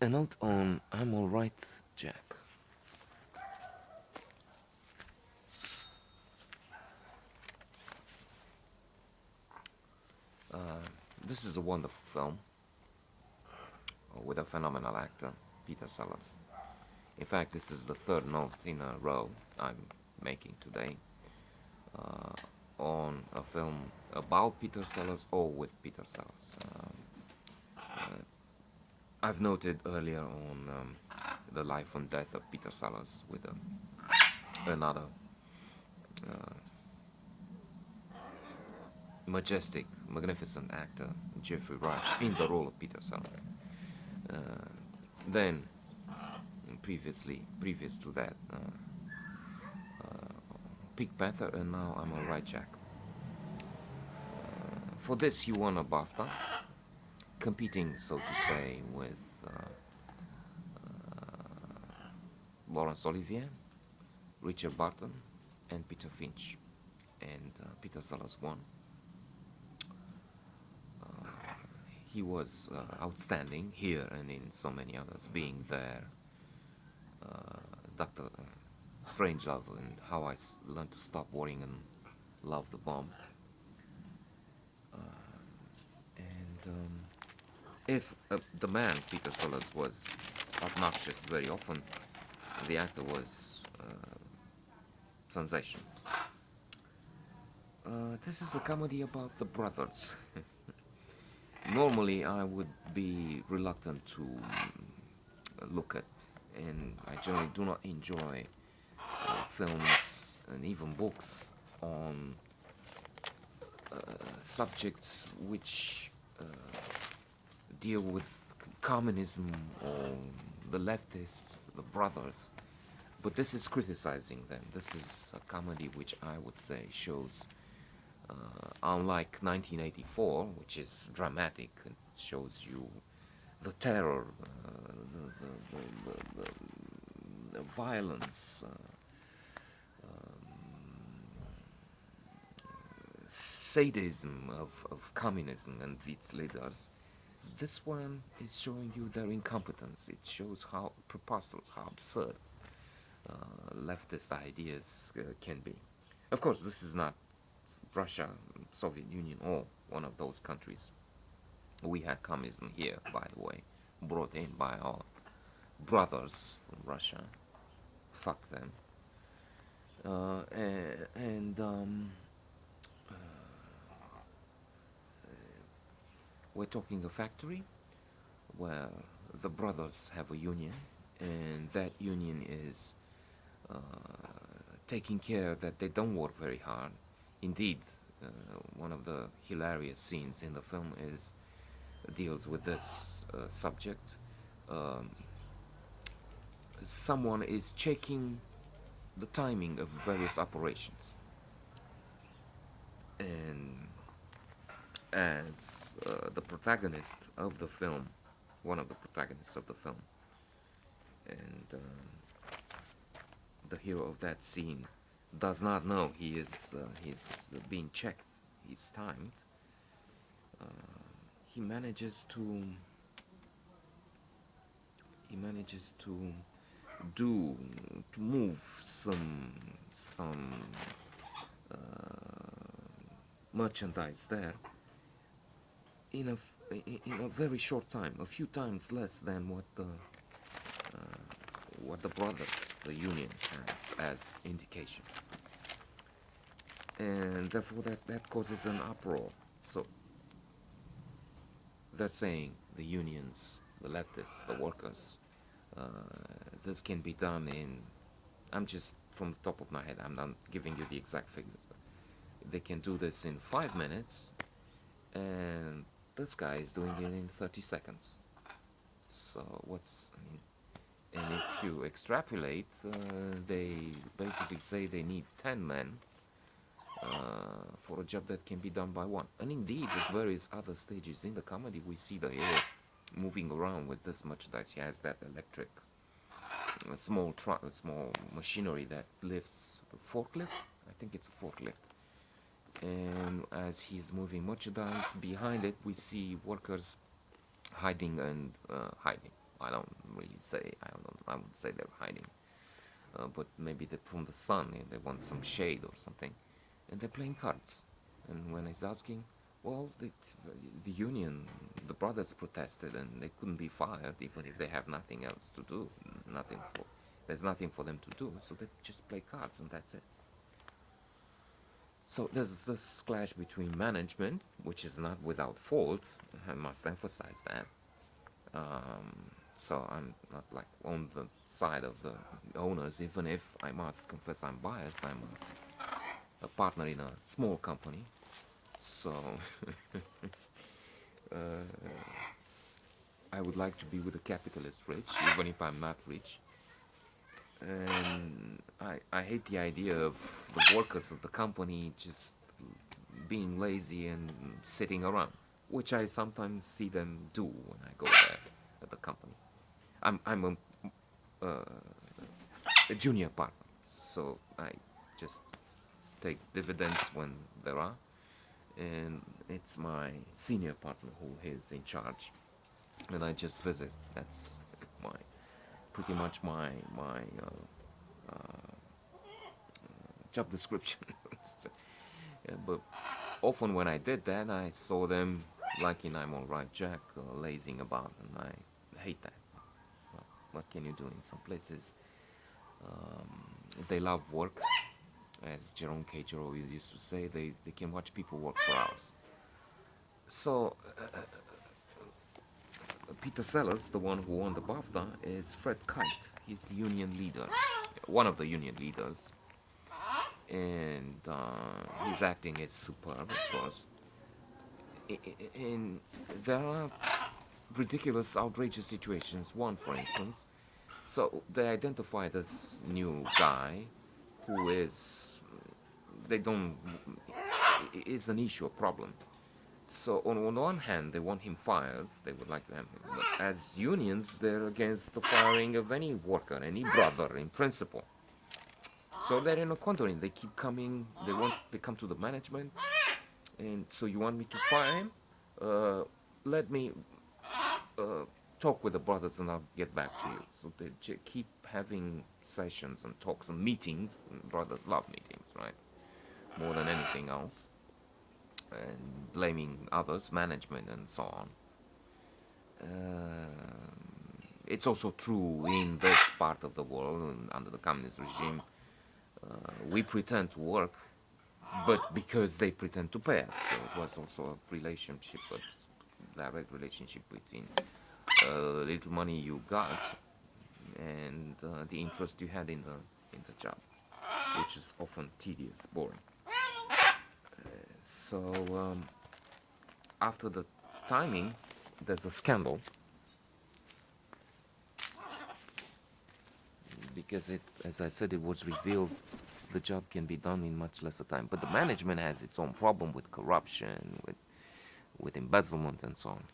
A note on I'm alright, Jack. Uh, this is a wonderful film with a phenomenal actor, Peter Sellers. In fact, this is the third note in a row I'm making today uh, on a film about Peter Sellers or with Peter Sellers. I've noted earlier on the life and death of Peter Sellers with another uh, majestic, magnificent actor, Jeffrey Rush, in the role of Peter Sellers. Uh, then, previous to that, Pink Panther, and now I'm Alright Jack. For this, he won a BAFTA, competing, so to say, with Laurence Olivier, Richard Barton, and Peter Finch. And Peter Sellers won. He was outstanding here and in so many others, being there, Dr. Strangelove, and How I Learned to Stop Worrying and Love the Bomb. And if the man, Peter Sellers, was obnoxious very often, the actor was sensation. This is a comedy about the brothers. Normally, I would be reluctant to look at, and I generally do not enjoy films and even books on subjects which deal with communism or the leftists, the brothers. But this is criticizing them. This is a comedy which I would say shows, unlike 1984, which is dramatic and shows you the terror, the violence, sadism of communism and its leaders. This one is showing you their incompetence. It shows how preposterous, how absurd leftist ideas can be. Of course, this is not Russia, Soviet Union, or one of those countries. We had communism here, by the way, brought in by our brothers from Russia. Fuck them. And we're talking a factory where the brothers have a union, and that union is taking care that they don't work very hard. Indeed, one of the hilarious scenes in the film deals with this subject. Um, Someone is checking the timing of various operations, and as the protagonist of the film, one of the protagonists of the film, and the hero of that scene does not know he's being checked, he's timed. Uh, he manages to do to move some uh, merchandise there in a very short time, a few times less than what the brothers, the union, has as indication, and therefore that causes an uproar. So they're saying, the unions, the leftists, the workers, uh, this can be done in, I'm just from the top of my head, I'm not giving you the exact figures, but they can do this in 5 minutes, and this guy is doing it in 30 seconds. So and if you extrapolate, they basically say they need 10 men for a job that can be done by one. And indeed, at various other stages in the comedy, we see the hero moving around with this merchandise. He has that electric small truck, small machinery that lifts the forklift. I think it's a forklift. And as he's moving merchandise behind it, we see workers hiding and hiding. I don't really say. I would say they're hiding, but maybe they're from the sun and they want some shade or something, and they're playing cards. And when he's asking, well, the union, the brothers protested and they couldn't be fired even if they have nothing else to do. Nothing for, there's nothing for them to do, so they just play cards and that's it. So there's this clash between management, which is not without fault. I must emphasize that. So I'm not like on the side of the owners, even if I must confess I'm biased. I'm a partner in a small company, so uh, I would like to be with a capitalist rich, even if I'm not rich. And I hate the idea of the workers of the company just being lazy and sitting around, which I sometimes see them do when I go there at the company. I'm a junior partner, so I just take dividends when there are, and it's my senior partner who is in charge, and I just visit. That's my pretty much my job description. So, yeah, but often when I did that, I saw them like in I'm Alright Jack, lazing about, and I hate that. Well, what can you do in some places? They love work, as Jerome K. Jero used to say. They can watch people work for hours. So Peter Sellers, the one who won the BAFTA, is Fred Kite. He's the union leader, one of the union leaders, and his acting is superb, of course. And there are ridiculous, outrageous situations. One, for instance, so they identify this new guy who is, they don't, is an issue, a problem. So on one hand, they want him fired. They would like to have him. But as unions, they're against the firing of any worker, any brother, in principle. So they're in a quandary. They keep coming. They come to the management, and so you want me to fire him? Let me talk with the brothers, and I'll get back to you. So they keep having sessions and talks and meetings. And brothers love meetings, right? More than anything else, and blaming others, management, and so on. It's also true in this part of the world, under the communist regime. We pretend to work, but because they pretend to pay us. So it was also a relationship, a direct relationship between little money you got and the interest you had in the job, which is often tedious, boring. So after the timing, there's a scandal because it, as I said, it was revealed the job can be done in much lesser time. But the management has its own problem with corruption, with embezzlement, and so on.